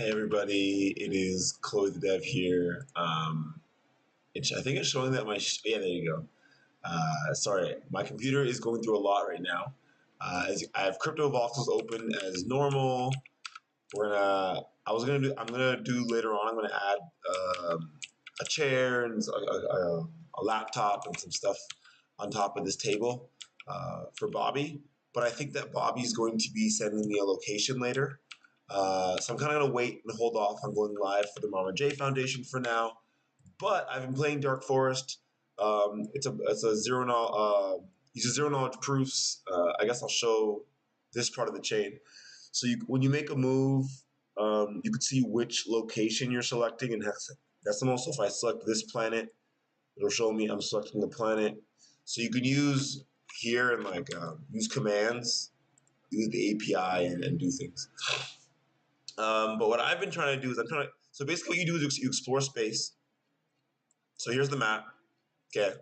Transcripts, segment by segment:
Hey everybody, it is Chloethedev here. I think it's showing that yeah, there you go. Sorry, my computer is going through a lot right now. I have Cryptovoxels open as normal. I'm gonna do later on. I'm gonna add a chair and a laptop and some stuff on top of this table for Bobby. But I think that Bobby's going to be sending me a location later. So I'm kind of going to wait and hold off on going live for the Mama J Foundation for now. But I've been playing Dark Forest. It's a uses zero knowledge proofs. I guess I'll show this part of the chain. So when you make a move, you can see which location you're selecting and decimal. So if I select this planet, it'll show me I'm selecting the planet. So you can use here and use commands, use the API and do things. But what I've been trying to do is so basically what you do is you explore space. So here's the map, okay?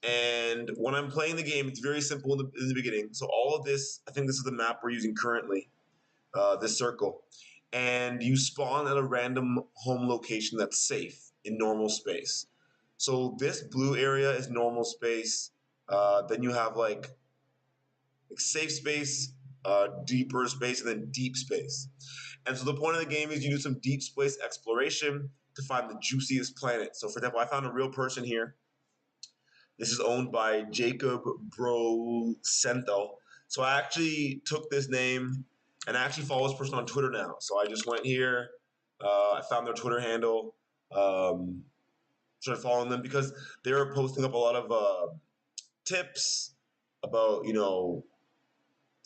And when I'm playing the game, it's very simple in the beginning. So all of this, I think this is the map we're using currently, this circle. And you spawn at a random home location that's safe in normal space. So this blue area is normal space. Then you have like safe space, deeper space, and then deep space. And so the point of the game is you do some deep space exploration to find the juiciest planet. So for example, I found a real person here. This is owned by Jacob Brocento. So I actually took this name and I actually follow this person on Twitter now. So I just went here, I found their Twitter handle, started following them because they were posting up a lot of tips about,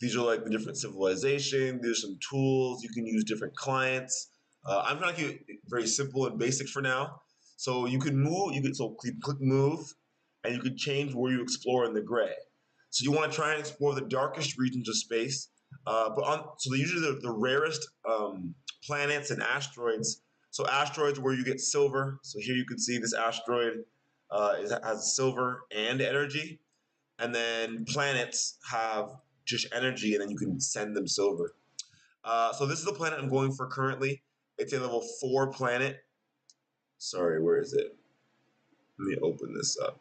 these are like the different civilizations. There's some tools you can use, different clients. I'm trying to keep it very simple and basic for now. So you can move. Click move, and you can change where you explore in the gray. So you want to try and explore the darkest regions of space. So they're usually the rarest planets and asteroids. So asteroids where you get silver. So here you can see this asteroid has silver and energy, and then planets have just energy, and then you can send them silver. So this is the planet I'm going for currently. It's a level 4 planet. Sorry, where is it? Let me open this up.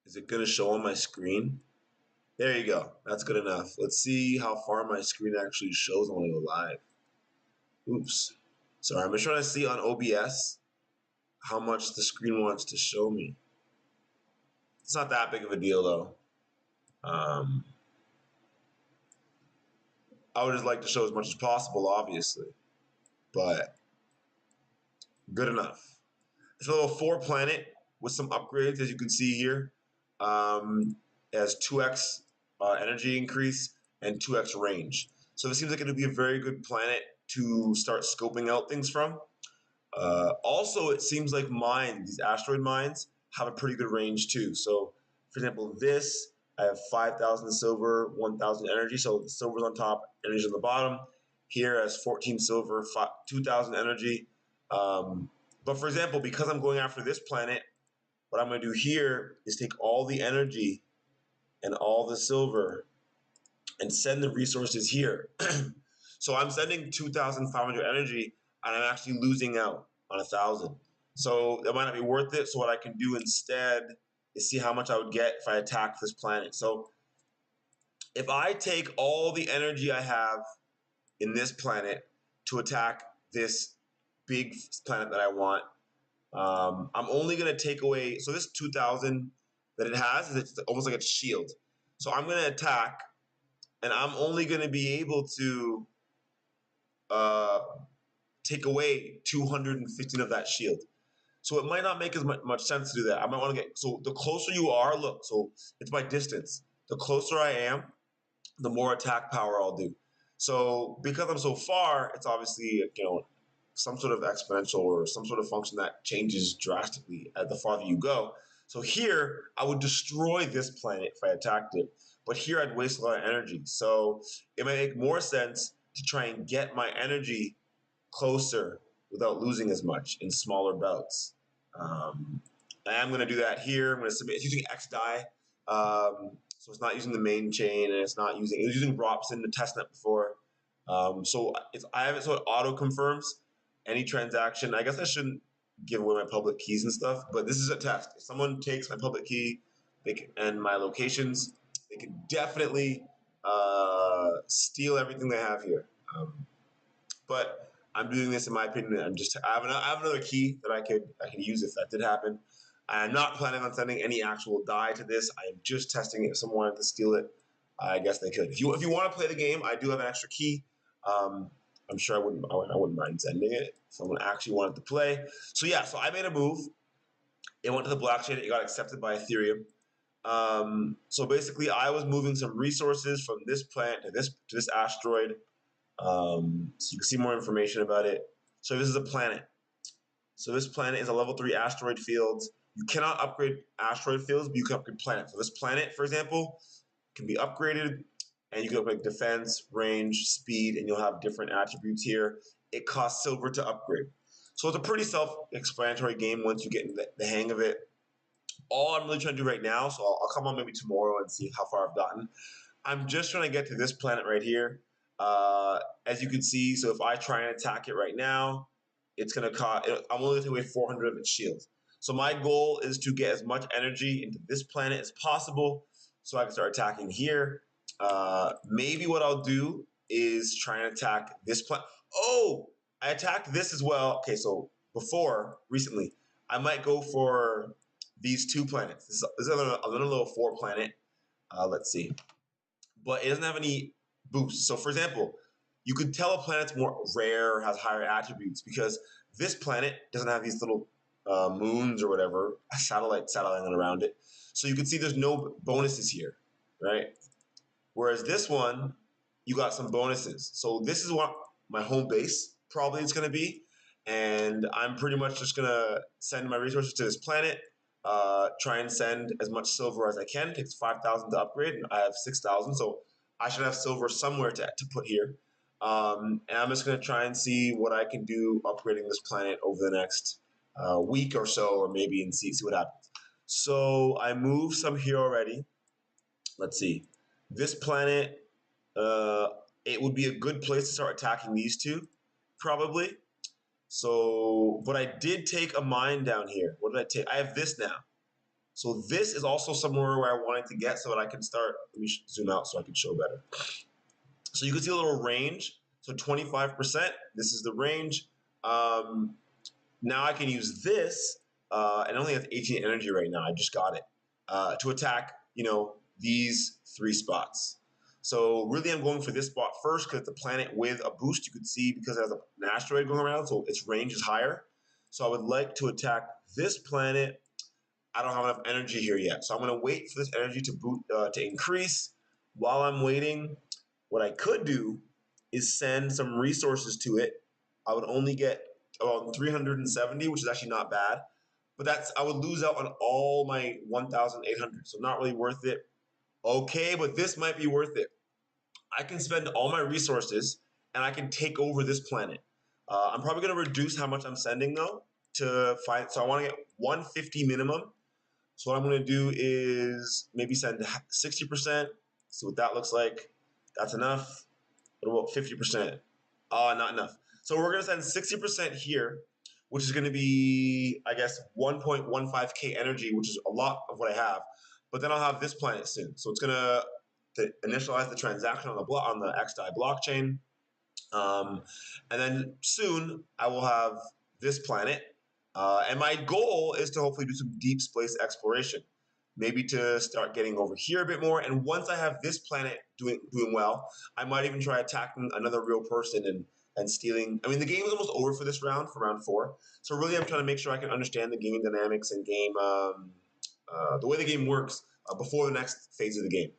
Is it going to show on my screen? There you go. That's good enough. Let's see how far my screen actually shows when I go live. Oops. Sorry, I'm just trying to see on OBS how much the screen wants to show me. It's not that big of a deal, though. I would just like to show as much as possible, obviously, but good enough. It's a level 4 planet with some upgrades, as you can see here. It has 2x energy increase and 2x range. So it seems like it would be a very good planet to start scoping out things from. Also, it seems like these asteroid mines, have a pretty good range too. So, for example, I have 5,000 silver, 1,000 energy. So the silver's on top, energy's on the bottom. Here has 14 silver, 2,000 energy. But for example, because I'm going after this planet, what I'm going to do here is take all the energy and all the silver and send the resources here. So I'm sending 2,500 energy, and I'm actually losing out on 1,000. So it might not be worth it. So what I can do instead is see how much I would get if I attack this planet. So if I take all the energy I have in this planet to attack this big planet that I want, I'm only going to take away. So this 2,000 that it has, it's almost like a shield. So I'm going to attack, and I'm only going to be able to take away 215 of that shield. So it might not make as much sense to do that. I might want to so the closer you are, look, so it's by distance. The closer I am, the more attack power I'll do. So because I'm so far, it's obviously, some sort of exponential or some sort of function that changes drastically the farther you go. So here, I would destroy this planet if I attacked it. But here, I'd waste a lot of energy. So it might make more sense to try and get my energy closer without losing as much in smaller bouts. I'm going to do that here. I'm going to submit. It's using XDie. So it's not using the main chain, and it was using ROPS in the testnet before. So I have it so it auto confirms any transaction. I guess I shouldn't give away my public keys and stuff, but this is a test. If someone takes my public key and my locations, they can definitely steal everything they have here. But I'm doing this in my opinion. I have another key that I could use if that did happen. I'm not planning on sending any actual die to this. I am just testing it. If someone wanted to steal it, I guess they could. If you want to play the game, I do have an extra key. Um, I'm sure I wouldn't mind sending it if someone actually wanted to play. So yeah, so I made a move. It went to the blockchain. It got accepted by Ethereum. So basically, I was moving some resources from this planet to this asteroid. So you can see more information about it. So this is a planet. So this planet is a level 3 asteroid field. You cannot upgrade asteroid fields, but you can upgrade planets. So this planet, for example, can be upgraded, and you can upgrade defense, range, speed, and you'll have different attributes here. It costs silver to upgrade. So it's a pretty self-explanatory game once you get in the hang of it. All I'm really trying to do right now, so I'll come on maybe tomorrow and see how far I've gotten. I'm just trying to get to this planet right here. As you can see, so if I try and attack it right now, it's going to cost, I'm only going to take away 400 of its shields. So my goal is to get as much energy into this planet as possible so I can start attacking here. Maybe what I'll do is try and attack this planet. Oh, I attacked this as well. Okay, so recently, I might go for these two planets. This is another little 4 planet. Let's see. But it doesn't have any boosts. So, for example, you could tell a planet's more rare or has higher attributes because this planet doesn't have these little moons or whatever, satellites around it. So you can see there's no bonuses here, right? Whereas this one, you got some bonuses. So this is what my home base probably is going to be. And I'm pretty much just going to send my resources to this planet, try and send as much silver as I can. It takes 5,000 to upgrade, and I have 6,000. So I should have silver somewhere to put here. And I'm just going to try and see what I can do upgrading this planet over the next week or so, or maybe and see what happens. So I moved some here already. Let's see. This planet, uh, it would be a good place to start attacking these two, probably. So, but I did take a mine down here. What did I take? I have this now. So this is also somewhere where I wanted to get so that I can start. Let me zoom out so I can show better. So you can see a little range. So 25%, this is the range. Now I can use this, and I only have 18 energy right now. I just got it to attack, these 3 spots. So really, I'm going for this spot first because it's a planet with a boost. You could see because it has an asteroid going around, so its range is higher. So I would like to attack this planet. I don't have enough energy here yet, so I'm going to wait for this energy to increase. While I'm waiting, what I could do is send some resources to it. I would only get around 370, which is actually not bad. But I would lose out on all my 1,800, so not really worth it. Okay, but this might be worth it. I can spend all my resources and I can take over this planet. I'm probably going to reduce how much I'm sending though to find. So I want to get 150 minimum. So what I'm going to do is maybe send 60%. See what that looks like. That's enough. What about 50%? Not enough. So we're going to send 60% here, which is going to be, I guess, 1.15K energy, which is a lot of what I have. But then I'll have this planet soon. So it's going to initialize the transaction on the XDAI blockchain. And then soon I will have this planet. And my goal is to hopefully do some deep space exploration, maybe to start getting over here a bit more. And once I have this planet doing well, I might even try attacking another real person and stealing. I mean, the game is almost over for round 4. So really, I'm trying to make sure I can understand the game dynamics and the way the game works before the next phase of the game.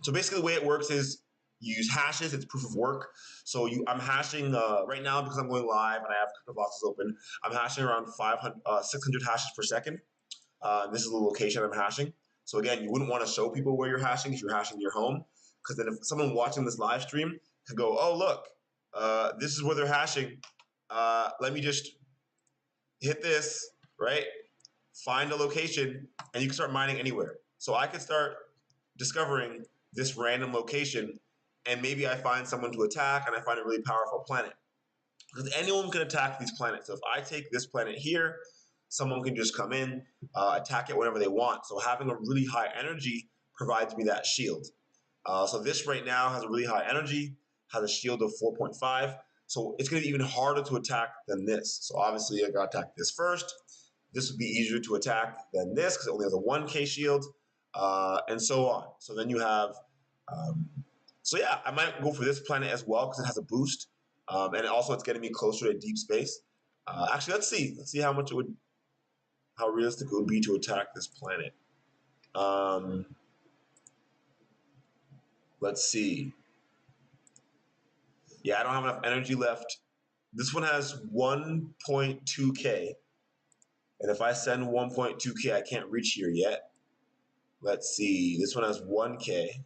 So basically, the way it works is you use hashes. It's proof of work. So I'm hashing right now because I'm going live and I have Cryptovoxels open. I'm hashing around 600 hashes per second. This is the location I'm hashing. So again, you wouldn't want to show people where you're hashing if you're hashing your home, because then if someone watching this live stream could go, "Oh, look, this is where they're hashing. Let me just hit this, right? Find a location, and you can start mining anywhere." So I could start discovering this random location and maybe I find someone to attack, and I find a really powerful planet. Because anyone can attack these planets. So if I take this planet here, someone can just come in, attack it whenever they want. So having a really high energy provides me that shield. So this right now has a really high energy, has a shield of 4.5. So it's going to be even harder to attack than this. So obviously I got to attack this first. This would be easier to attack than this because it only has a 1k shield, and so on. So then you have, so yeah, I might go for this planet as well because it has a boost. And also it's getting me closer to deep space. Actually, let's see. Let's see how much it would, how realistic it would be to attack this planet. Let's see. Yeah, I don't have enough energy left. This one has 1.2k. And if I send 1.2k, I can't reach here yet. Let's see. This one has 1k.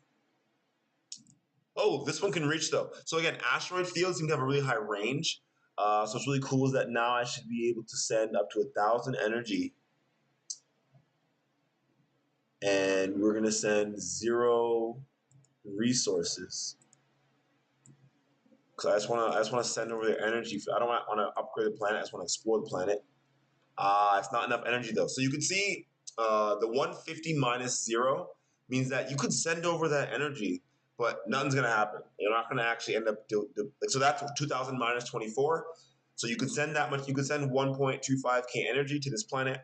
Oh, this one can reach though. So again, asteroid fields seem to have a really high range. So what's really cool is that now I should be able to send up to 1,000 energy, and we're gonna send 0 resources. Cause I just wanna send over their energy. I don't want to upgrade the planet. I just want to explore the planet. It's not enough energy though. So you can see the 150 minus 0 means that you could send over that energy, but nothing's gonna happen. You're not gonna actually end up like, so that's 2,000 minus 24. So you can send that much. You can send 1.25k energy to this planet,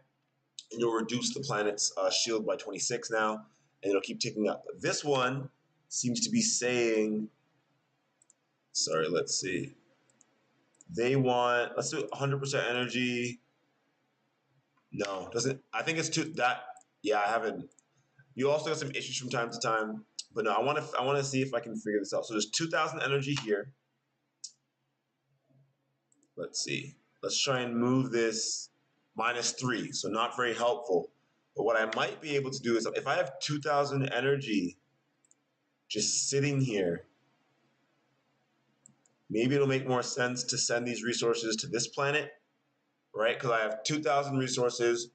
and you'll reduce the planet's shield by 26 now, and it'll keep ticking up. But this one seems to be saying, sorry, let's see. They want, let's do 100% energy. No, doesn't. I think it's too that. Yeah, I haven't. You also got some issues from time to time, but no, I want to see if I can figure this out. So there's 2,000 energy here. Let's see. Let's try and move this -3. So not very helpful. But what I might be able to do is if I have 2,000 energy just sitting here, maybe it'll make more sense to send these resources to this planet, right? Because I have 2,000 resources.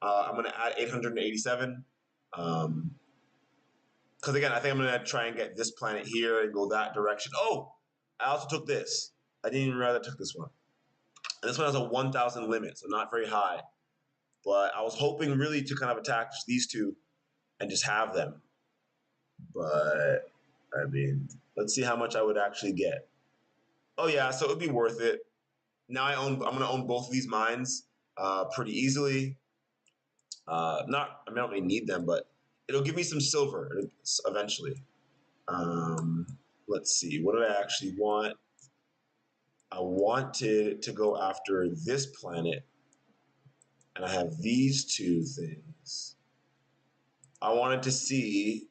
I'm going to add 887. Because again, I think I'm going to try and get this planet here and go that direction. Oh, I also took this. I didn't even realize I took this one. And this one has a 1,000 limit, so not very high. But I was hoping really to kind of attack just these two and just have them. But, I mean, let's see how much I would actually get. Oh yeah, so it would be worth it. Now I'm going to own both of these mines pretty easily. I don't really need them, but it'll give me some silver eventually. Let's see, what did I actually want? I wanted to go after this planet, and I have these two things. I wanted to see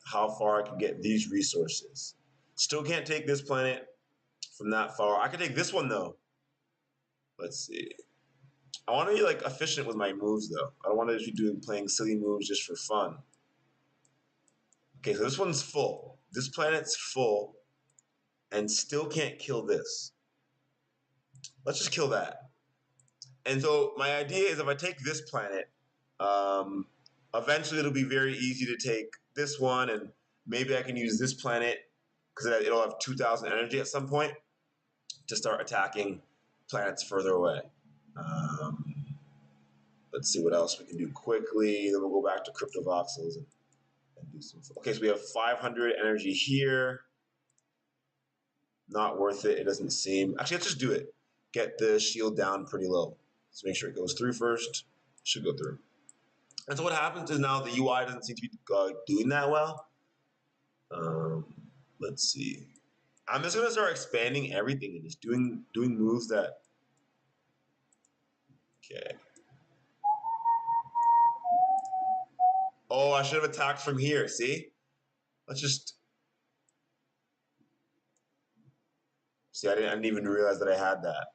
how far I could get these resources. Still can't take this planet from that far. I could take this one though. Let's see. I want to be like efficient with my moves though. I don't want to just be playing silly moves just for fun. Okay, so this one's full. This planet's full and still can't kill this. Let's just kill that. And so my idea is if I take this planet, eventually it'll be very easy to take this one, and maybe I can use this planet because it'll have 2,000 energy at some point to start attacking planets further away. Let's see what else we can do quickly. Then we'll go back to Cryptovoxels and do some. Okay, so we have 500 energy here. Not worth it. It doesn't seem. Actually, let's just do it. Get the shield down pretty low. Let's make sure it goes through first. It should go through. And so what happens is now the UI doesn't seem to be doing that well. Let's see. I'm just gonna start expanding everything and just doing moves that. Okay. Oh, I should have attacked from here. See? Let's just. See, I didn't even realize that I had that.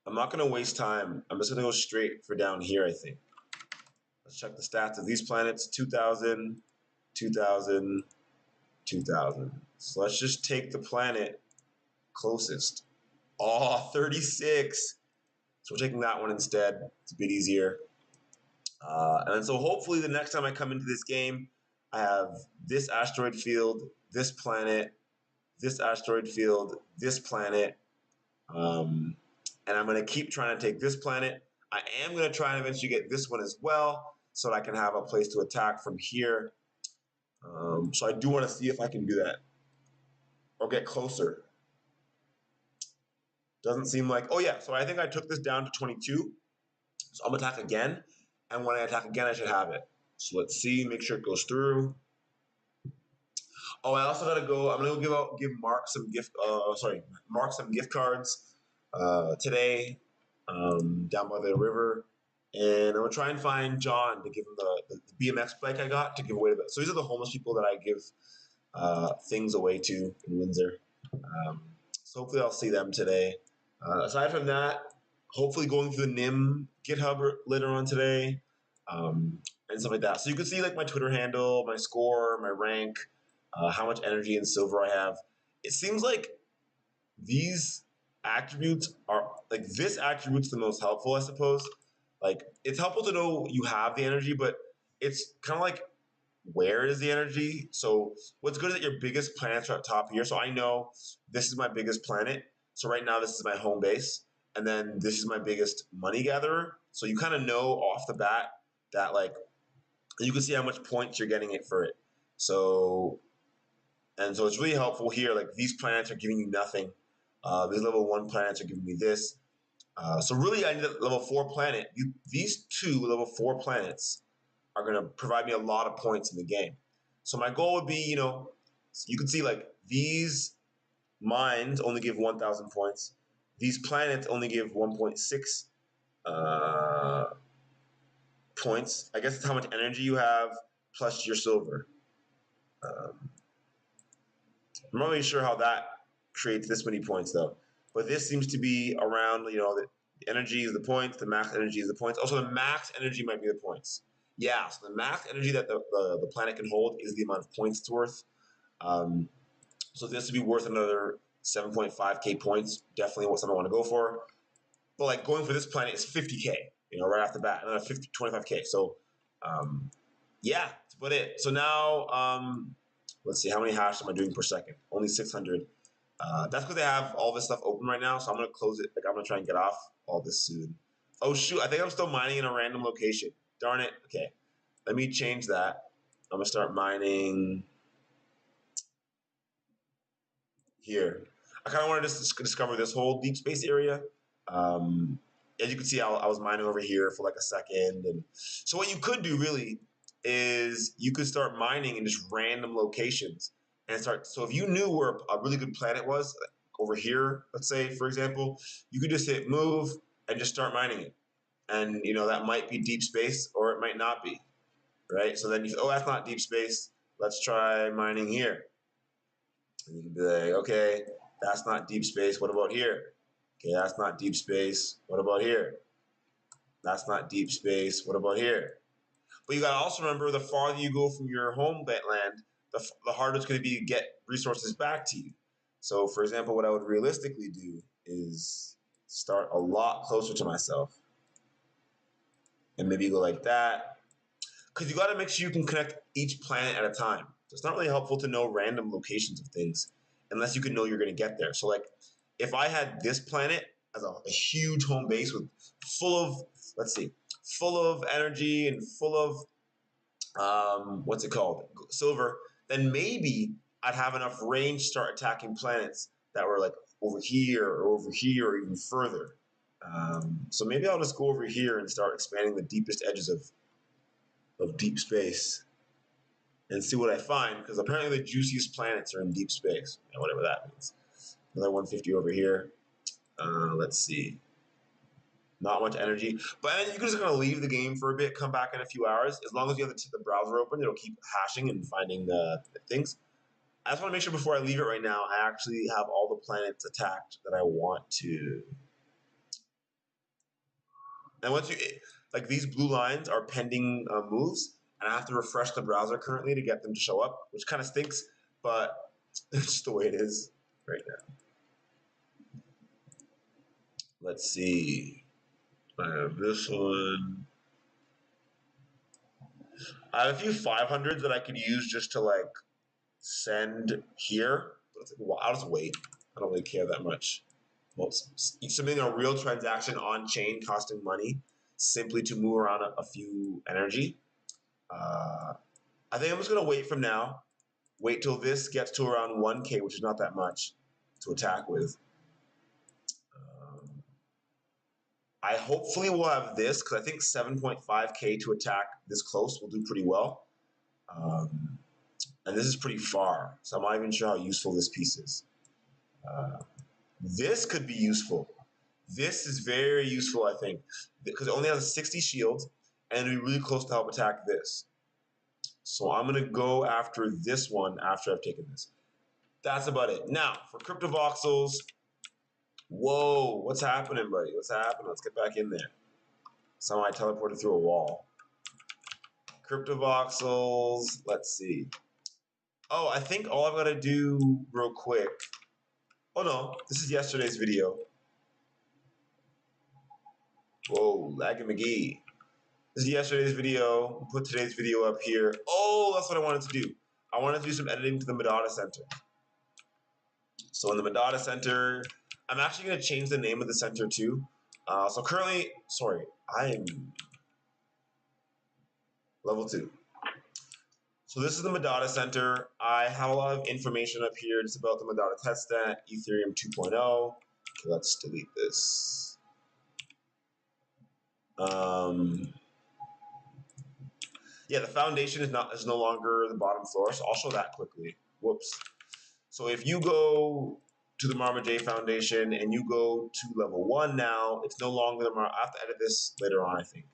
I'm not going to waste time. I'm just going to go straight for down here, I think. Let's check the stats of these planets. 2,000, 2,000, 2,000. So let's just take the planet closest. Oh, 36. So we're taking that one instead. It's a bit easier. And so hopefully the next time I come into this game, I have this asteroid field, this planet, this asteroid field, this planet, and I'm going to keep trying to take this planet. I am going to try and eventually get this one as well, so that I can have a place to attack from here. So I do want to see if I can do that or get closer. Doesn't seem like. Oh yeah, so I think I took this down to 22. So I'm gonna attack again, and when I attack again, I should have it. So let's see, make sure it goes through. Oh, I also gotta go. I'm gonna give Mark some gift. Mark some gift cards today down by the river, and I'm gonna try and find John to give him the BMX bike I got to give away to. So these are the homeless people that I give things away to in Windsor. So hopefully I'll see them today. Aside from that, hopefully going through the NIM GitHub later on today, and stuff like that. So you can see like my Twitter handle, my score, my rank, how much energy and silver I have. It seems like these attributes are like this attribute's the most helpful, I suppose. Like it's helpful to know you have the energy, but it's kind of like where is the energy? So what's good is that your biggest planets are at top here. So I know this is my biggest planet. So right now this is my home base, and then this is my biggest money gatherer. So you kind of know off the bat that like you can see how much points you're getting it for it. So so it's really helpful here. Like these planets are giving you nothing. These level 1 planets are giving me this. So really, I need a level 4 planet. These two level 4 planets are going to provide me a lot of points in the game. So my goal would be, you can see like these mines only give 1,000 points. These planets only give 1.6 uh, points. I guess it's how much energy you have plus your silver. I'm not really sure how that creates this many points though. But this seems to be around, the energy is the points, the max energy is the points. Also, the max energy might be the points. Yeah, so the max energy that the planet can hold is the amount of points it's worth. So this would be worth another 7.5k points. Definitely what something I want to go for. But like going for this planet is 50k, right off the bat, another 25k. So yeah, that's about it. So now let's see, how many hashes am I doing per second? Only 600. That's because they have all this stuff open right now, so I'm gonna close it. Like I'm gonna try and get off all this soon. Oh shoot, I think I'm still mining in a random location. Darn it. Okay, let me change that. I'm gonna start mining here. I kind of wanted to discover this whole deep space area. Um, as you can see, I was mining over here for like a second, and so what you could do really is you could start mining in just random locations and start. So if you knew where a really good planet was, like over here, let's say for example, you could just hit move and just start mining it, and that might be deep space or it might not be, right? So then oh, that's not deep space. Let's try mining here. And you can be like, okay, that's not deep space. What about here? Okay, that's not deep space. What about here? That's not deep space. What about here? But you got to also remember the farther you go from your home land, the harder it's going to be to get resources back to you. So, for example, what I would realistically do is start a lot closer to myself and maybe go like that. Because you got to make sure you can connect each planet at a time. So it's not really helpful to know random locations of things unless you can know you're going to get there. So like if I had this planet as a huge home base with full of, let's see, full of energy and full of what's it called, silver, then maybe I'd have enough range to start attacking planets that were like over here or even further. So maybe I'll just go over here and start expanding the deepest edges of deep space and see what I find, because apparently the juiciest planets are in deep space, whatever that means. Another 150 over here. Let's see. Not much energy, but you can just kind of leave the game for a bit, come back in a few hours. As long as you have the browser open, it'll keep hashing and finding the things. I just want to make sure before I leave it right now, I actually have all the planets attacked that I want to. And once you, like these blue lines are pending moves, and I have to refresh the browser currently to get them to show up, which kind of stinks, but it's just the way it is right now. Let's see. I have this one. I have a few 500s that I could use just to like send here. But it's like, well, I'll just wait. I don't really care that much. Well, something a real transaction on chain costing money simply to move around a few energy. Uh, I think I'm just gonna wait from now. Wait till this gets to around 1K, which is not that much to attack with. Um, I hopefully will have this because I think 7.5K to attack this close will do pretty well. Um, and this is pretty far, so I'm not even sure how useful this piece is. Uh, this could be useful. This is very useful, I think, because it only has a 60 shield, and it'll be really close to help attack this. So I'm gonna go after this one after I've taken this. That's about it. Now for Cryptovoxels. Whoa, what's happening, buddy? What's happening? Let's get back in there. Somehow I teleported through a wall. Cryptovoxels. Let's see. Oh, I think all I've got to do real quick. Oh no, this is yesterday's video. Whoa, Laggy McGee. This is yesterday's video. We'll put today's video up here. Oh, that's what I wanted to do. I wanted to do some editing to the Madada Center. So in the Madada Center, I'm actually going to change the name of the center too. So currently, sorry, I am level 2. So this is the Madada Center. I have a lot of information up here just about the Madada testnet, Ethereum 2.0. Okay, let's delete this. Yeah, the foundation is no longer the bottom floor, so I'll show that quickly. Whoops. So if you go to the Marma J Foundation and you go to level 1 now, it's no longer the Marma. I have to edit this later on, I think.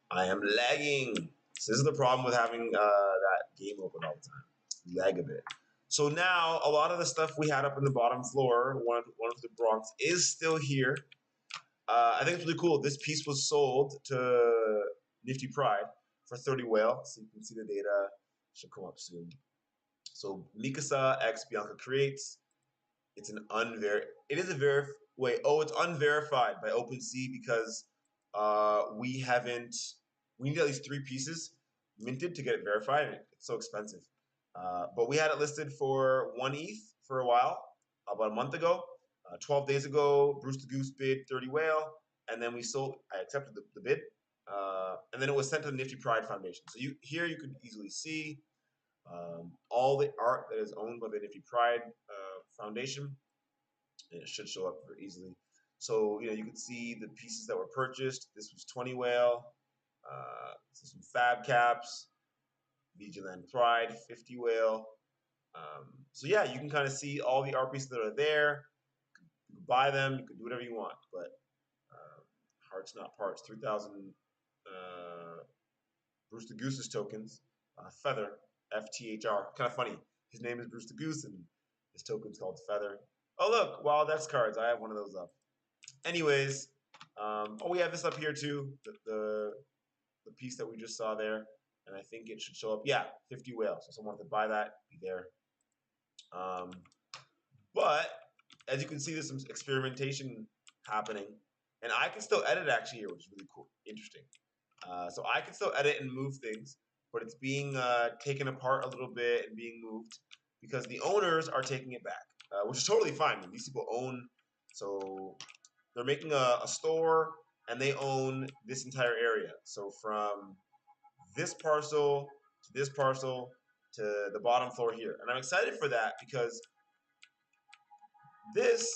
I am lagging. So this is the problem with having that game open all the time. Lag a bit. So now a lot of the stuff we had up in the bottom floor, one of the Bronx, is still here. I think it's really cool. This piece was sold to Nifty Pride for 30 whale. So you can see the data. Should come up soon. So Mikasa X Bianca creates. It's an It is a it's unverified by OpenSea because we haven't. We need at least 3 pieces minted to get it verified. And it's so expensive. But we had it listed for 1 ETH for a while, about a month ago. 12 days ago, Bruce the Goose bid 30 whale, and then we sold. I accepted the bid, and then it was sent to the Nifty Pride Foundation. So you could easily see all the art that is owned by the Nifty Pride Foundation. And it should show up very easily. So you can see the pieces that were purchased. This was 20 whale. This is some Fab Caps, Vigilant Pride, 50 whale. So yeah, you can kind of see all the art pieces that are there. You can buy them. You can do whatever you want. But hearts not parts. 3,000 Bruce the Goose's tokens. Feather, FTHR. Kind of funny. His name is Bruce the Goose, and his token's called Feather. Oh look, Wild X cards. I have one of those up. Anyways, we have this up here too. The piece that we just saw there, and I think it should show up. Yeah, 50 whales. So someone wanted to buy that, be there. But as you can see, there's some experimentation happening, and I can still edit actually here, which is really cool, interesting. So I can still edit and move things, but it's being taken apart a little bit and being moved because the owners are taking it back, which is totally fine. These people own, so they're making a store and they own this entire area. So from this parcel to this parcel to the bottom floor here. And I'm excited for that because this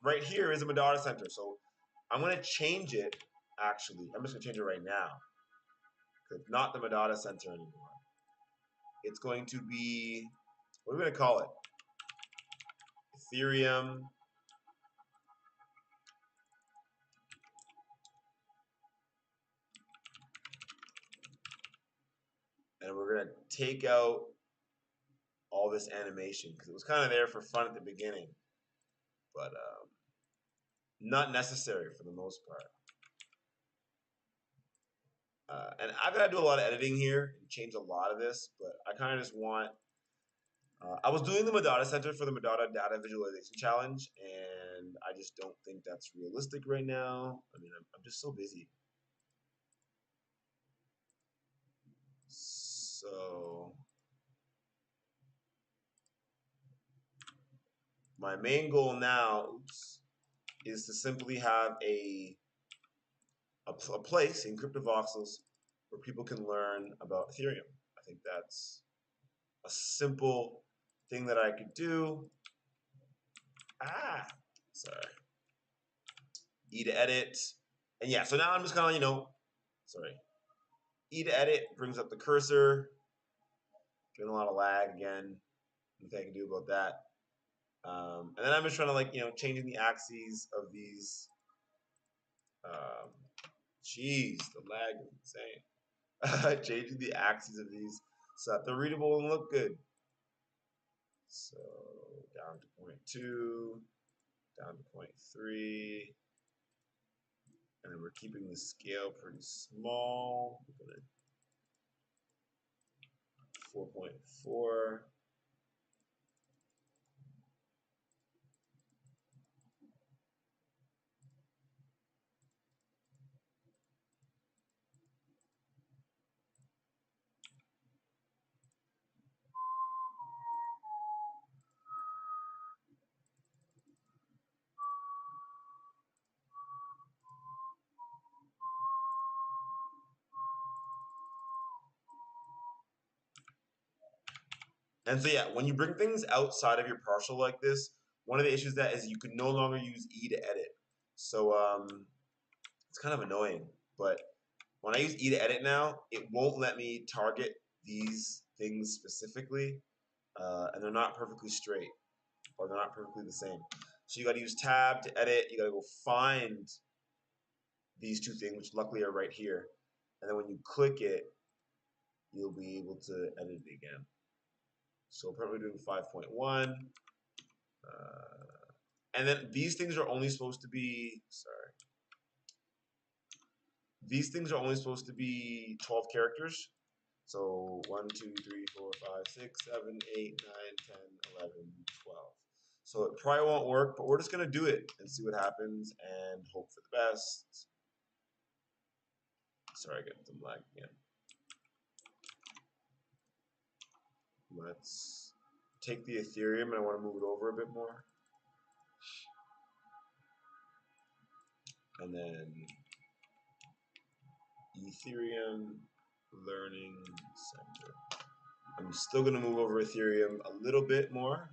right here is a Madada Center. So I'm going to change it, actually. I'm just going to change it right now. It's not the Madada Center anymore. It's going to be, what are we going to call it? Ethereum. And we're going to take out all this animation because it was kind of there for fun at the beginning, but not necessary for the most part. And I've got to do a lot of editing here and change a lot of this, but I kind of just want. I was doing the Madada Center for the Madada Data Visualization Challenge, and I just don't think that's realistic right now. I mean, I'm just so busy. my main goal now is to simply have a place in Cryptovoxels where people can learn about Ethereum. I think that's a simple thing that I could do. Sorry. E to edit. And yeah, so now I'm just kind of, sorry. E to edit brings up the cursor. Getting a lot of lag again. Nothing I can do about that. And then I'm just trying to changing the axes of these. Jeez, the lag is insane. Changing the axes of these so that they're readable and look good. So down to 0.2, down to 0.3, and then we're keeping the scale pretty small. We're gonna 4.4. And so yeah, when you bring things outside of your partial like this, one of the issues that is you can no longer use E to edit. So it's kind of annoying. But when I use E to edit now, it won't let me target these things specifically, and they're not perfectly straight, or they're not perfectly the same. So you got to use Tab to edit. You got to go find these two things, which luckily are right here. And then when you click it, you'll be able to edit it again. So we're probably doing 5.1. And then these things are only supposed to be, these things are only supposed to be 12 characters. So 1, 2, 3, 4, 5, 6, 7, 8, 9, 10, 11, 12. So it probably won't work, but we're just going to do it and see what happens and hope for the best. Sorry, I got some lag again. Let's take the Ethereum and I want to move it over a bit more. And then Ethereum Learning Center. I'm still going to move over Ethereum a little bit more.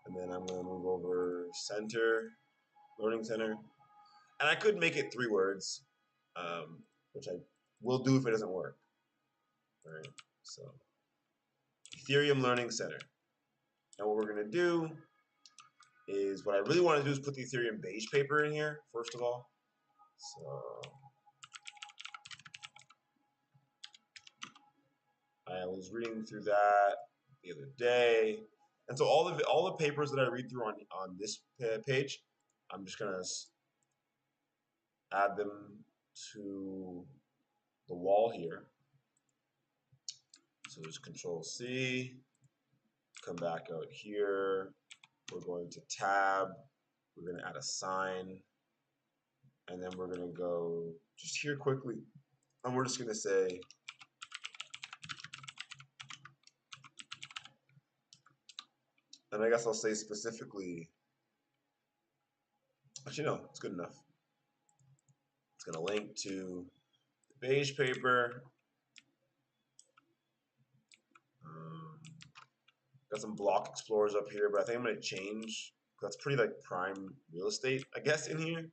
And then I'm going to move over Center, Learning Center. And I could make it 3 words, which I will do if it doesn't work. All right, so Ethereum Learning Center. And what we're going to do is, what I really want to do is put the Ethereum beige paper in here, first of all. So I was reading through that the other day. And so all the papers that I read through on this page, I'm just going to add them to the wall here. So just Control C, come back out here. We're going to tab. We're going to add a sign. And then we're going to go just here quickly. And we're just going to say, and I guess I'll say specifically, actually no, it's good enough. It's going to link to the beige paper. Got some block explorers up here, but I think I'm going to change. That's pretty like prime real estate, I guess, in here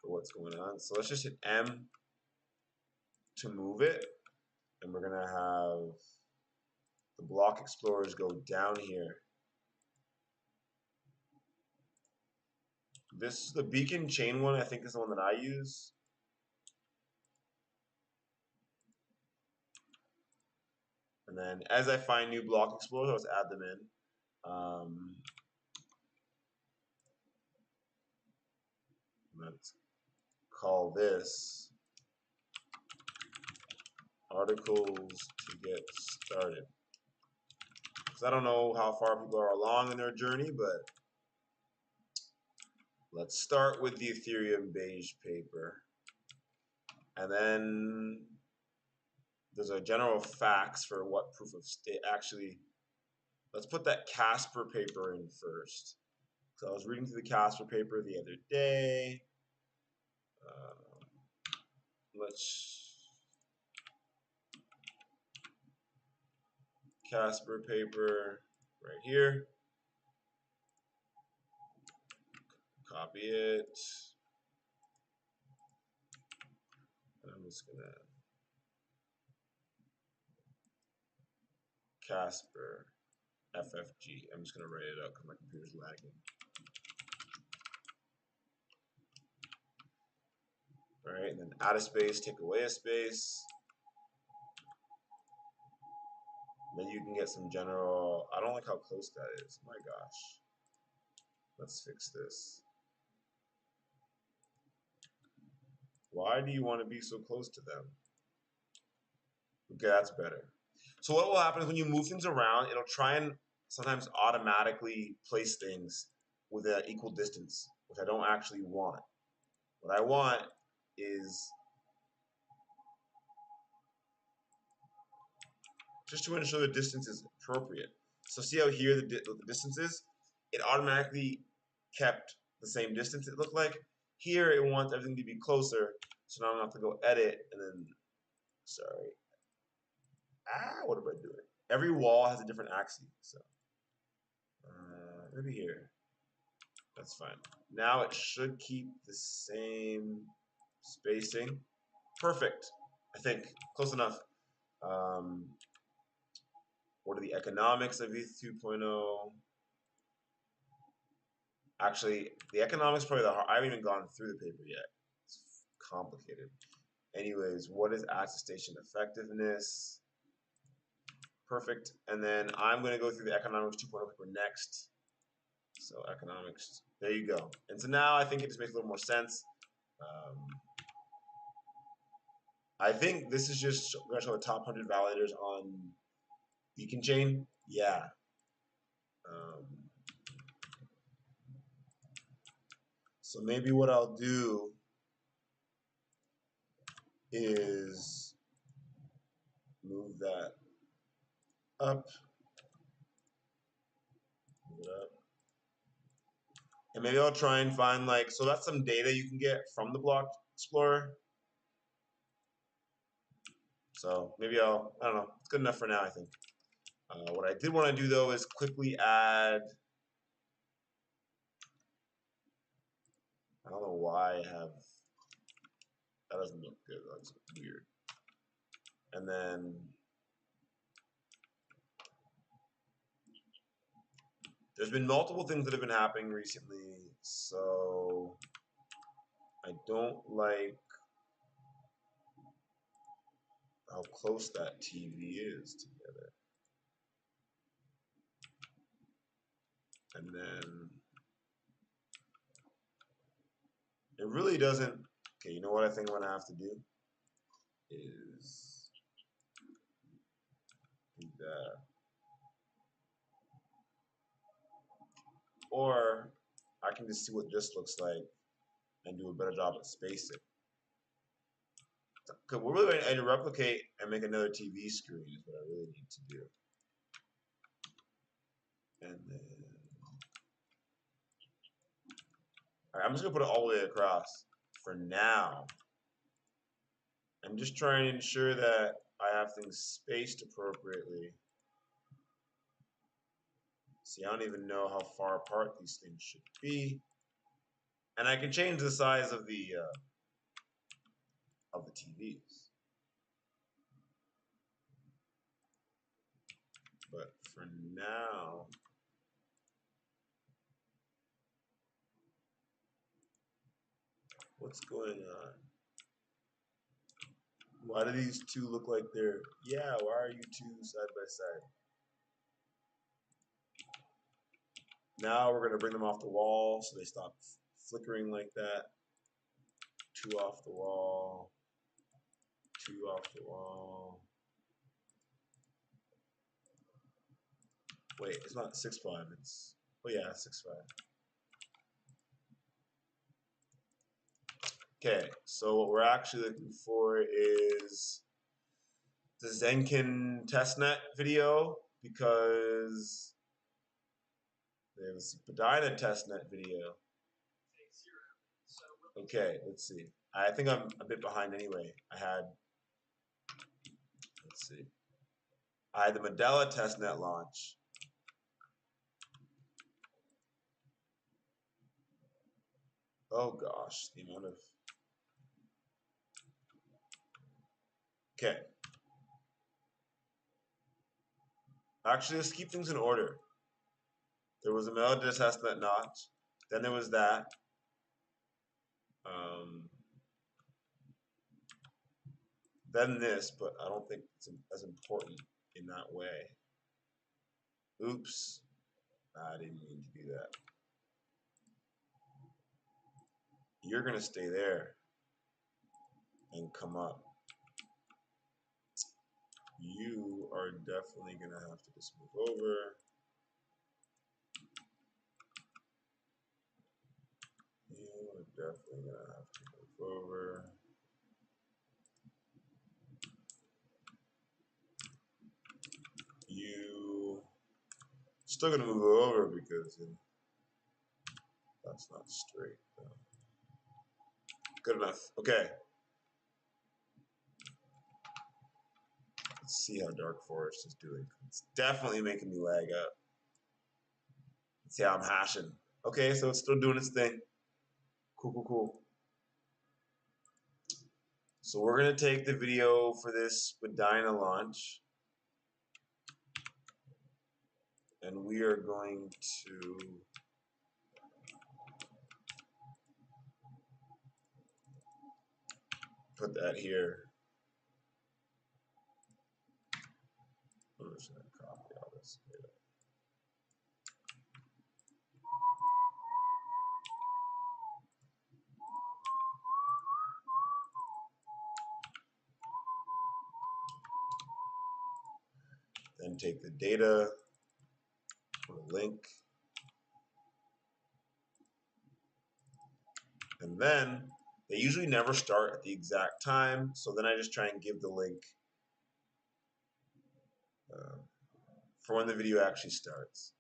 for what's going on. So let's just hit M to move it. And we're going to have the block explorers go down here. The beacon chain one, I think, is the one that I use. And then as I find new block explorers, I'll just add them in. Let's call this articles to get started. Because I don't know how far people are along in their journey, but let's start with the Ethereum beige paper. And then there's a general facts for what proof of stake actually let's put that Casper paper in first. So I was reading through the Casper paper the other day. Let's Casper paper right here. Copy it. And I'm just gonna Casper FFG. I'm just gonna write it out because my computer's lagging. All right, and then add a space, take away a space. Then you can get some general. I don't like how close that is. My gosh. Let's fix this. Why do you want to be so close to them? Okay, that's better. So what will happen is when you move things around, it'll try and sometimes automatically place things with an equal distance, which I don't actually want. What I want is just to ensure the distance is appropriate. So see how here the distance is? It automatically kept the same distance it looked like. Here it wants everything to be closer, so now I'm going to have to go edit and then, sorry. What am I doing? Every wall has a different axis, so maybe here. That's fine. Now it should keep the same spacing. Perfect, I think. Close enough. What are the economics of ETH 2.0? Actually, the economics probably the hard. I haven't even gone through the paper yet. It's complicated. Anyways, what is attestation effectiveness? Perfect. And then I'm going to go through the economics 2.0 paper next. So economics, there you go. And so now I think it just makes a little more sense. I think this is just going to show the top 100 validators on Beacon Chain. Yeah. So maybe what I'll do is move that up. Move it up. And maybe I'll try and find like, so that's some data you can get from the Block Explorer. So maybe I don't know, it's good enough for now, I think. What I did want to do though is quickly add, I don't know why I have, that doesn't look good, that's weird. And then there's been multiple things that have been happening recently, so I don't like how close that TV is together. And then it really doesn't, okay, you know what I think I'm gonna have to do is do that. Or I can just see what this looks like and do a better job at spacing. Because we're really going to replicate and make another TV screen is what I really need to do. And then, all right, I'm just going to put it all the way across for now. I'm just trying to ensure that I have things spaced appropriately. See, I don't even know how far apart these things should be. And I can change the size of the TVs. But for now, what's going on? Why do these two look like they're, yeah, why are you two side by side? Now we're going to bring them off the wall so they stop flickering like that. Two off the wall. Two off the wall. Wait, it's not 6.5. It's, oh yeah, 6.5. Okay, so what we're actually looking for is the Zenkin testnet video because There's Spadina testnet video. Okay, let's see. I think I'm a bit behind anyway. Let's see. I had the Medela testnet launch. Oh gosh, the amount of. Okay. Actually, let's keep things in order. There was a Medela testnet launch. Then there was that. Then this, but I don't think it's as important in that way. Oops. I didn't mean to do that. You're going to stay there and come up. You are definitely going to have to just move over. You are definitely going to have to move over. You still going to move over because that's not straight. Good enough. Okay. Let's see how Dark Forest is doing. It's definitely making me lag up. Let's see how I'm hashing. Okay, so it's still doing its thing. Cool. So we're going to take the video for this Spadina launch. And we are going to put that here. I'm just going to copy all this data. Then take the data, put a link, and then they usually never start at the exact time, so then I just try and give the link for when the video actually starts.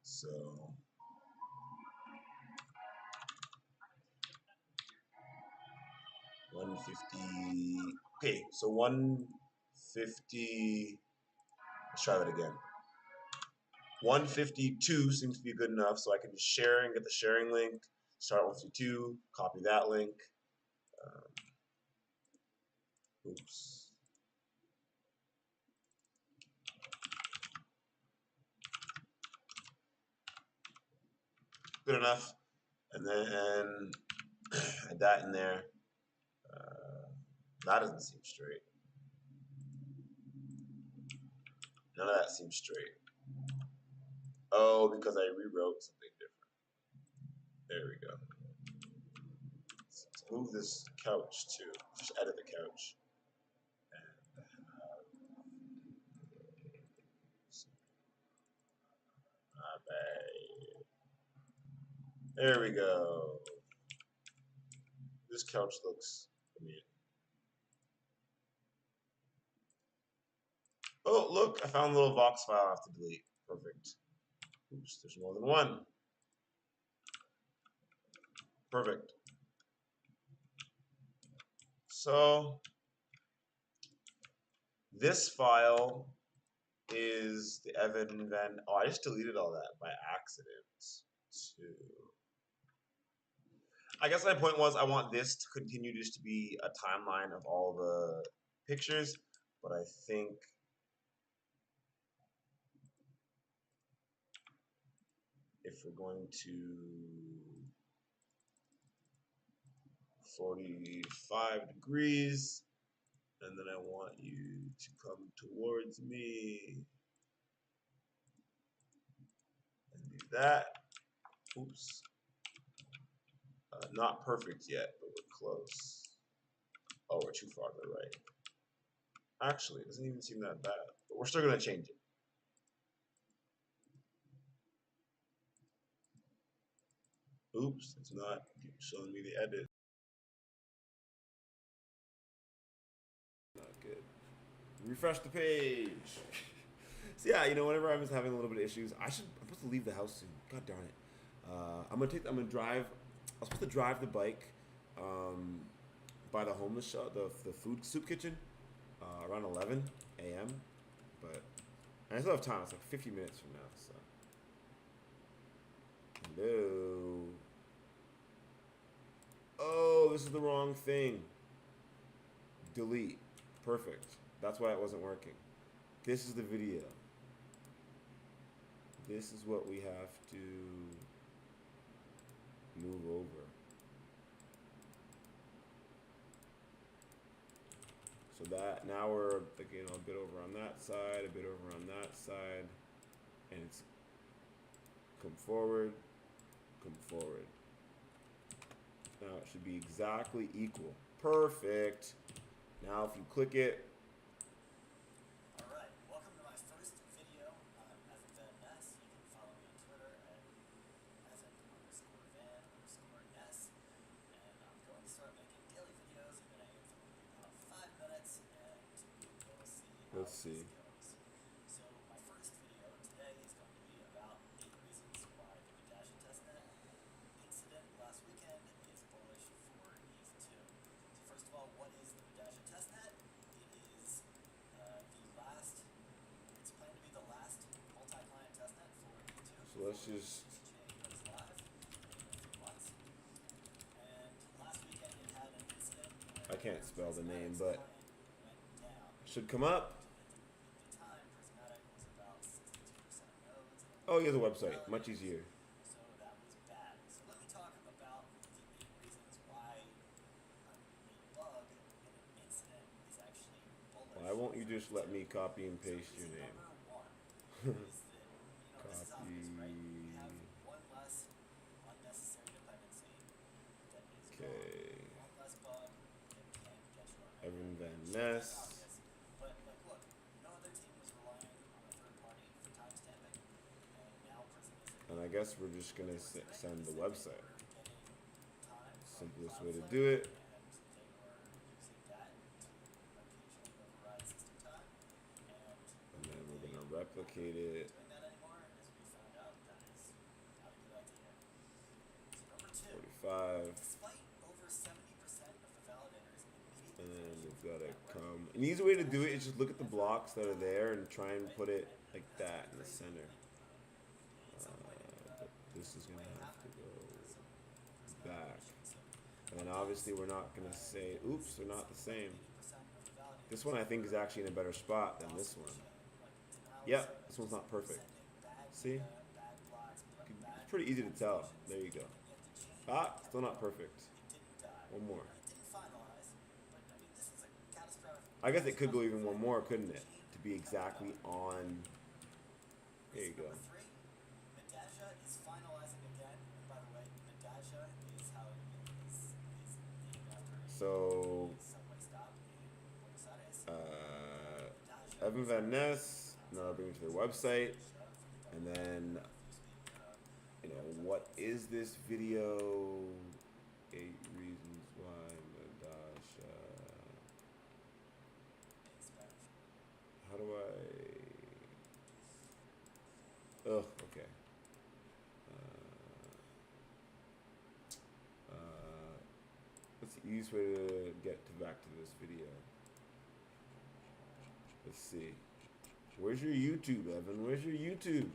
So $150. Okay, so 150. Let's try that again. 152 seems to be good enough, so I can just share and get the sharing link. Start 152. Copy that link. Oops. Good enough. And then add that in there. That doesn't seem straight. None of that seems straight. Oh, because I rewrote something different. There we go. Let's move this couch too. Just edit the couch. There we go. This couch looks familiar. Oh, look, I found a little Vox file I have to delete. Perfect. Oops, there's more than one. Perfect. So this file is the Evan Van. Oh, I just deleted all that by accident too. I guess my point was I want this to continue just to be a timeline of all the pictures, but I think if we're going to 45 degrees, and then I want you to come towards me and do that. Oops. Not perfect yet, but we're close. Oh, we're too far to the right. Actually, it doesn't even seem that bad, but we're still going to change it. Oops, it's not showing me the edit. Not good. Refresh the page. So yeah, you know, whenever I was having a little bit of issues, I'm supposed to leave the house soon. God darn it. I'm gonna drive. I was supposed to drive the bike by the homeless shop, the food soup kitchen, around 11 a.m. But I still have time. It's like 50 minutes from now. So hello. Oh, this is the wrong thing. Delete. Perfect. That's why it wasn't working. This is the video. This is what we have to move over. So that now we're like, you know, a bit over on that side, a bit over on that side, and it's come forward, come forward. Now it should be exactly equal. Perfect. Now if you click it. Alright, welcome to my first video on Ness. You can follow me on Twitter at @Van_Ness. And I'm going to start making daily videos. I'm going to aim for about 5 minutes, and we'll see how Let's see. this goes. So my first video today is going to be about 8 reasons why the Medasha testnet incident last weekend is bullish for ETH2. So first of all, what is the Medasha testnet? It is it's planned to be the last multi-client testnet for ETH2. So let's just. This chain goes live in a few months. And last weekend it had an incident where I can't spell the name, but went down. should come up. At the time, Prismatic was about 62% nodes. Oh, he has a website. Much easier. So that was bad. So let me talk about the 8 reasons why a bug in an incident is actually bullish. Why won't you just let me copy and paste your name? Number 1 is that, this is obvious, right? We have one less unnecessary dependency that is Okay. one less bug that can get you on Evan Van That's Ness. obvious. But look, no other team was relying on a third party for timestamping, and now Prism is And I guess we're just gonna send the website. getting time from Simplest way to Cloudflare, do it. and they were using that to occasionally override system time, And then we're gonna replicate it. doing that anymore, as we found out, that is not a good idea. So number 2, 45. despite over 70% of the validators And immediately then we've gotta come. An easy way to do it is just look at the blocks that are there and try and put it like that in the center. But this is gonna have to go back. And then obviously we're not gonna say, oops, they're not the same. This one I think is actually in a better spot than this one. Yep, this one's not perfect. See? It's pretty easy to tell. There you go. Ah, still not perfect. One more. I guess it could go even one more, couldn't it? To be exactly on. There you go. Number 3, Medasha is finalizing again. And by the way, Medasha is how it is named after So, a subway stop in Buenos Aires. Evan Van Ness, now I'll bring you to their website. And then, you know, what is this video? 8 reasons why Medasha. How do I? Oh, okay. What's the easiest way to get back to this video? Let's see. Where's your YouTube, Evan? Where's your YouTube?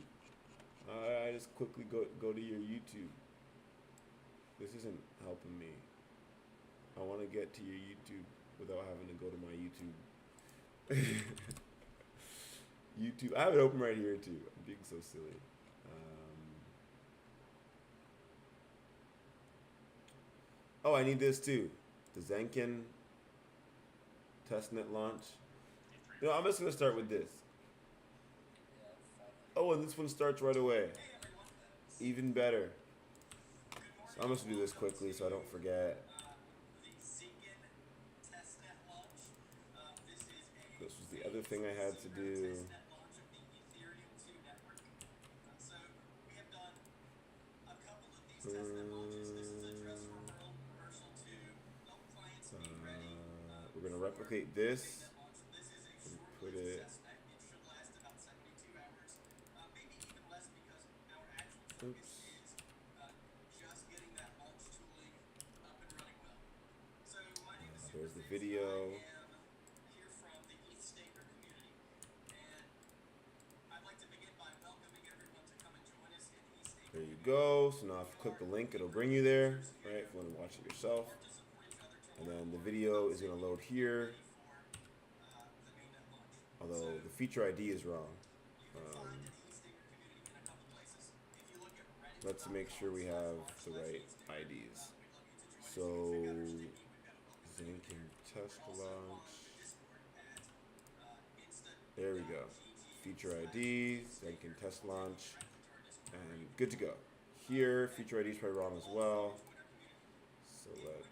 I just quickly go to your YouTube. This isn't helping me. I want to get to your YouTube without having to go to my YouTube. YouTube. I have it open right here too. I'm being so silly. Oh, I need this too. The Zenkin testnet launch. You know, I'm just gonna start with this. Oh, and this one starts right away. Even better. So I'm just gonna do this quickly so I don't forget. This was the other thing I had to do. We're gonna replicate this and put it. Oops. There's the video. There you go. So now if you click the link, it'll bring you there, right? If you want to watch it yourself. And then the video is going to load here. Although the feature ID is wrong. Let's make sure we have the right IDs. So, Zinc and test launch. There we go. Feature ID, Zinc and test launch. And good to go. Here, feature ID is probably wrong as well. So let's.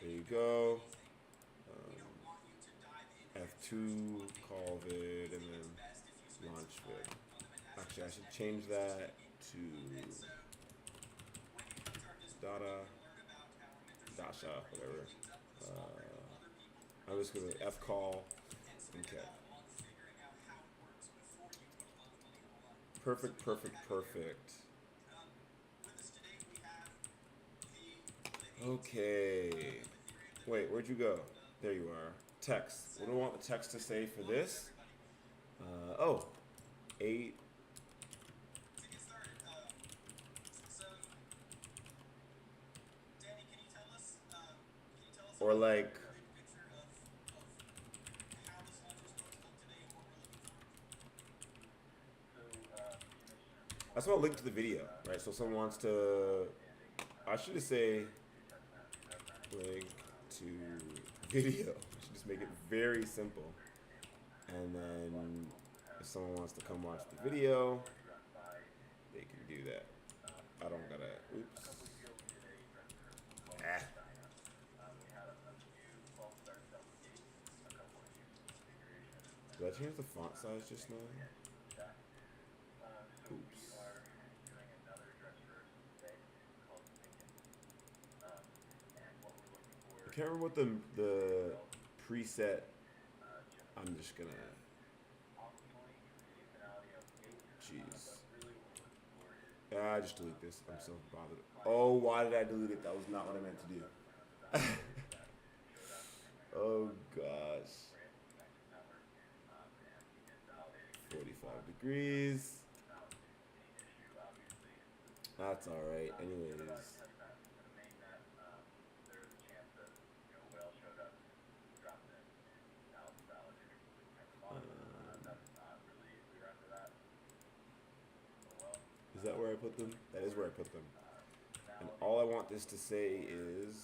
There you go. F2, call vid, and then launch vid. Actually, I should change that to Dasha, whatever. I'm just going to F call. Okay. Perfect, perfect, perfect. Okay. Wait, where'd you go? There you are. Text. What do I want the text to say for this? 8. Or like. I just want to link to the video, right? So if someone wants to. I should just say link to video. I should just make it very simple. And then if someone wants to come watch the video, they can do that. I don't gotta, oops. Did I change the font size just now? Oops. I can't remember what the preset. I'm just gonna. Jeez. I just delete this. I'm so bothered. Oh, why did I delete it? That was not what I meant to do. Oh gosh. 45 degrees. That's alright. Anyways. Is that where I put them? That is where I put them. And all I want this to say is,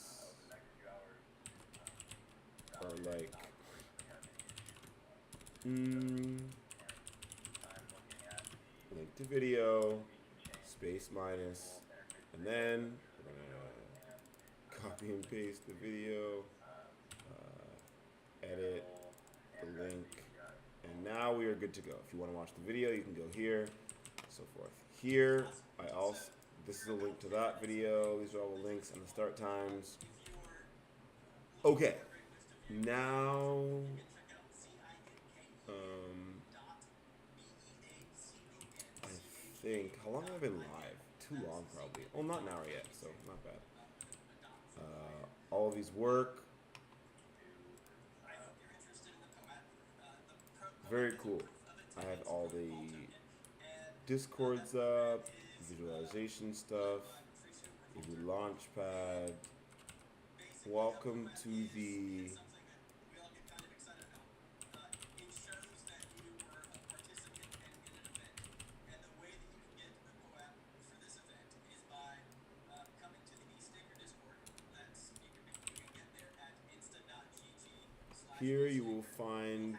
or like, link to video, space minus, and then we're gonna copy and paste the video, edit the link, and now we are good to go. If you want to watch the video, you can go here, so forth. Here, this is a link to that video. These are all the links and the start times. Okay, now, I think, how long have I been live? Too long, probably. Well, not an hour yet, so not bad. All of these work. Very cool. I have all the Discords up, visualization stuff, the launchpad. Welcome to the here you will find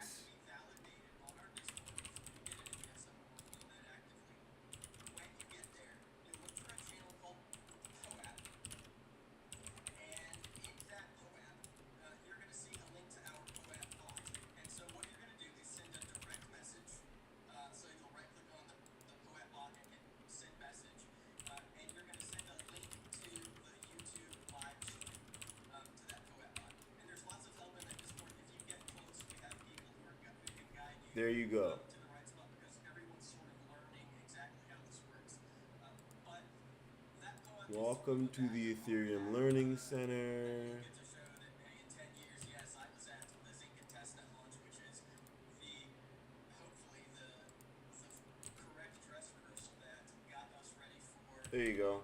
There you go. to the right spot because everyone's sort of learning exactly how this works. But that co-op is sort of Welcome a to the badge of Ethereum honor Learning that you Center. get to show that, hey, in 10 years, yes, I was at the Zinc and testnet launch, which is hopefully the correct dress rehearsal that got us ready for There you go.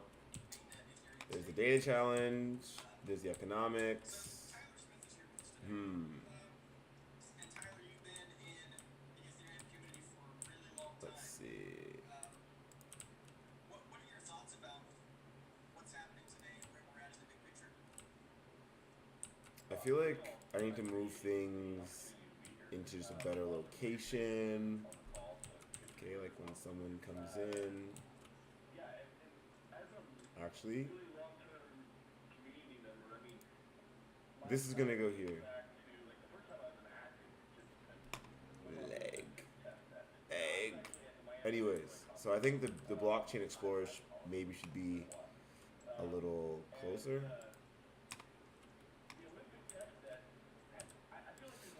mainnet Ethereum There's the staking. data challenge. There's the So economics. Tyler Smith is here with us today. And Tyler, you've been in the Ethereum community for a really long Let's time. see. What are your thoughts about what's happening today and where we're at in the big picture? I feel like I need to move things into just a better location. Okay, like when someone comes in. Actually, this is gonna go here. Leg. Egg. Anyways, so I think the blockchain explorer maybe should be a little closer.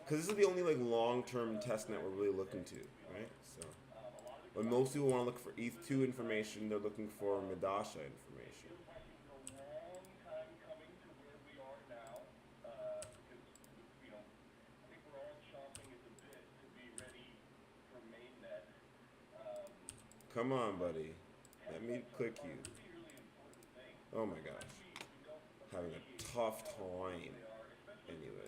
Because this is the only like long-term testnet we're really looking to, right? So when most people want to look for ETH2 information, they're looking for Medasha information. Come on, buddy. Let me click you. Oh my gosh. Having a tough time. Anyways.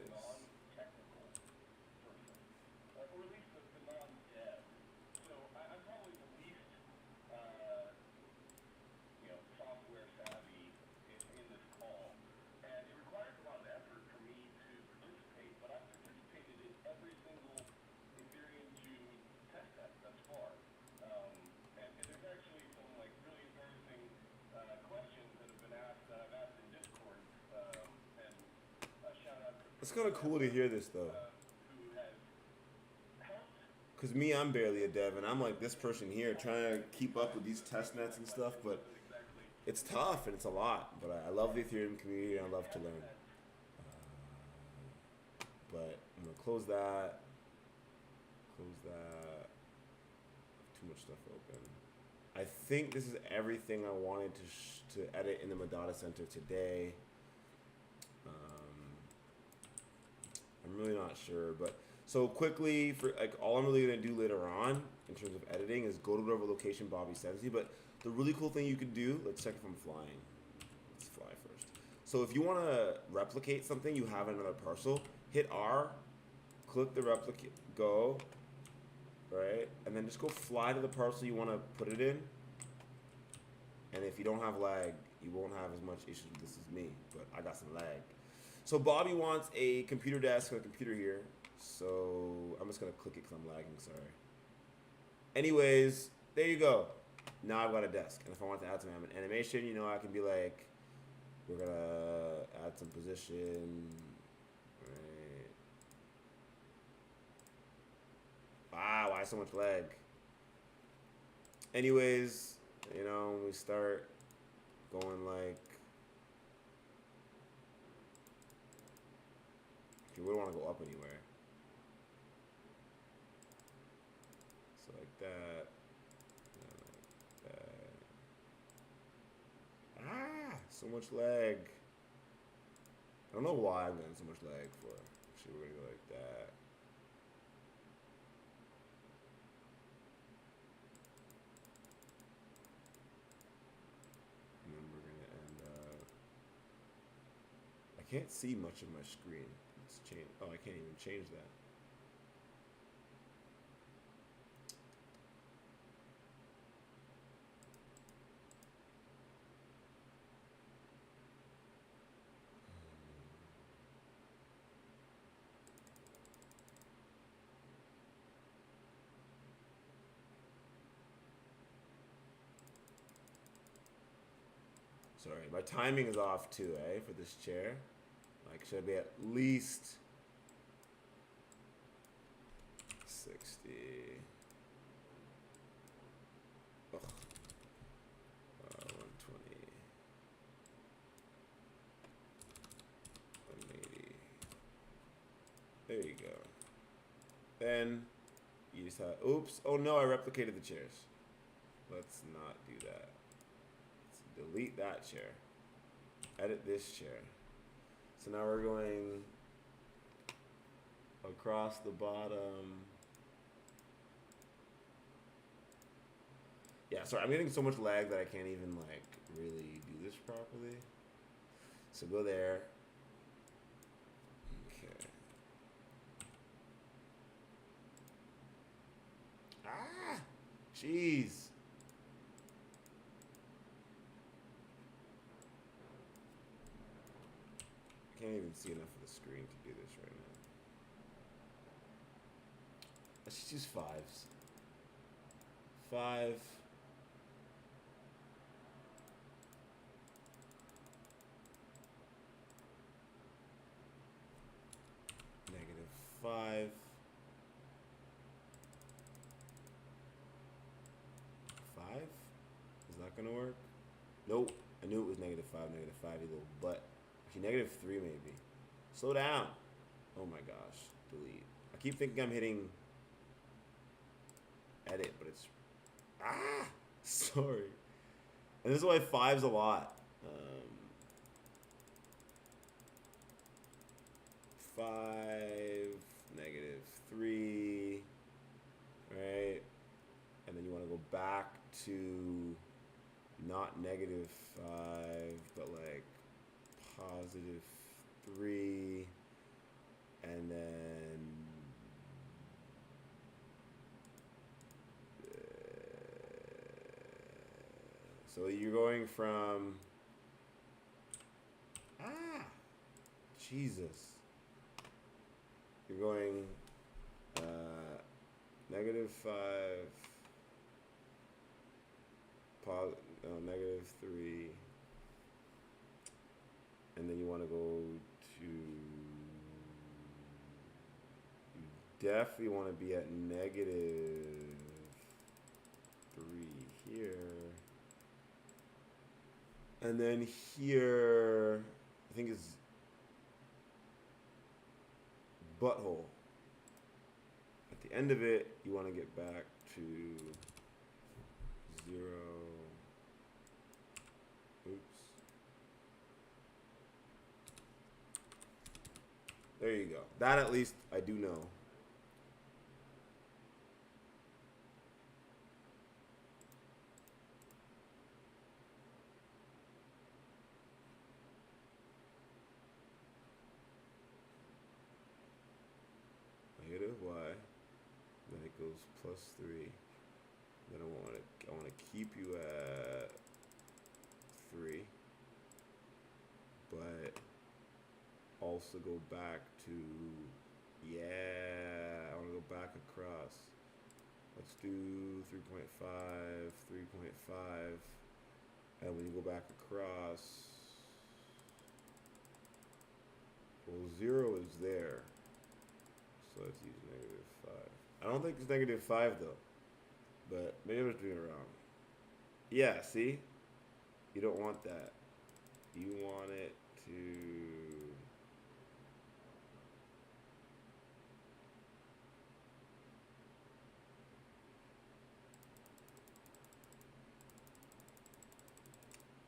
It's kind of cool to hear this though. Because me, I'm barely a dev, and I'm like this person here trying to keep up with these test nets and stuff, but it's tough and it's a lot. But I love the Ethereum community and I love to learn. But I'm going to close that. Close that. Too much stuff open. I think this is everything I wanted to edit in the Medata Center today. I'm really not sure, but so quickly for like all I'm really gonna do later on in terms of editing is go to whatever location Bobby sends you. But the really cool thing you could do, let's check if I'm flying. Let's fly first. So if you want to replicate something you have in another parcel, hit R, click the replicate, go, right, and then just go fly to the parcel you want to put it in. And if you don't have lag, you won't have as much issues with this as me, but I got some lag. So Bobby wants a computer desk and a computer here. So I'm just gonna click it because I'm lagging, sorry. Anyways, there you go. Now I've got a desk. And if I want to add some animation, you know, I can be like, we're gonna add some position, right? Wow, why so much lag? Anyways, you know, we start going like, you wouldn't want to go up anywhere. So like that. Like that. Ah, so much lag. I don't know why I'm getting so much lag for. Actually, we're gonna go like that. And then we're gonna end up. I can't see much of my screen. Let's change. Oh, I can't even change that. Sorry, my timing is off too, for this chair. Like, should be at least 60. Ugh. 120. 180. There you go. Then you just have, oops, oh no, I replicated the chairs. Let's not do that. Let's delete that chair. Edit this chair. So now we're going across the bottom. Yeah, sorry, I'm getting so much lag that I can't even like really do this properly. So go there. Okay. Ah! Jeez. I can't even see enough of the screen to do this right now. Let's just use fives. 5. -5. 5? Is that gonna work? Nope. I knew it was -5, -5, you little butt. Actually, -3 maybe. Slow down. Oh my gosh. Delete. I keep thinking I'm hitting edit, but it's sorry. And this is why 5's a lot. 5, -3, right? And then you want to go back to not -5, but like +3, and then so you're going from Jesus. You're going -5, -3, and then you want to go to. You definitely want to be at -3 here, and then here, I think is butthole. At the end of it, you want to get back to 0. Oops. There you go. That at least I do know. -y, then it goes +3. Then I want to keep you at 3, but also go back to, I want to go back across. Let's do 3.5, 3.5, and when you go back across, well, 0 is there. So let's use -5. I don't think it's -5 though, but maybe I'm just doing it wrong. Yeah, see? You don't want that. You want it to...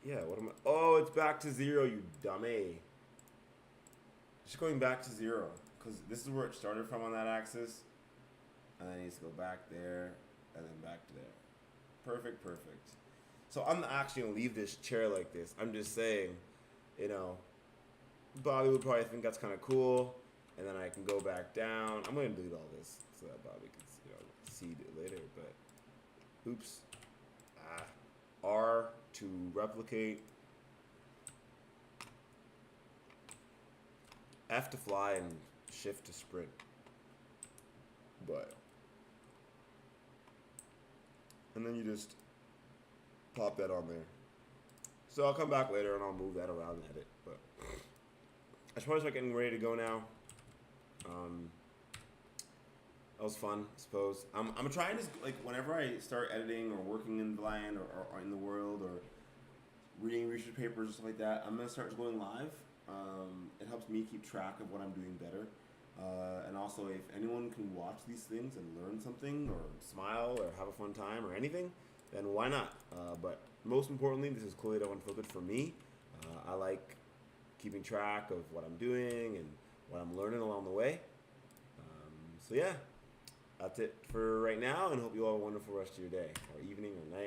Yeah, what am I... Oh, it's back to 0, you dummy. Just going back to 0. Because this is where it started from on that axis. And then it needs to go back there. And then back to there. Perfect, perfect. So I'm not actually going to leave this chair like this. I'm just saying, you know, Bobby would probably think that's kind of cool. And then I can go back down. I'm going to delete all this so that Bobby can, you know, see it later. But, oops. R to replicate. F to fly and shift to sprint. But, and then you just pop that on there. So I'll come back later and I'll move that around and edit. But I suppose I'm getting ready to go now. That was fun, I suppose. I'm trying to, like, whenever I start editing or working in the land or in the world or reading research papers or stuff like that, I'm going to start going live. It helps me keep track of what I'm doing better. And also, if anyone can watch these things and learn something, or smile, or have a fun time, or anything, then why not? But most importantly, this is Chloethedev Unfiltered for me. I like keeping track of what I'm doing and what I'm learning along the way. So yeah, that's it for right now, and hope you all have a wonderful rest of your day, or evening, or night.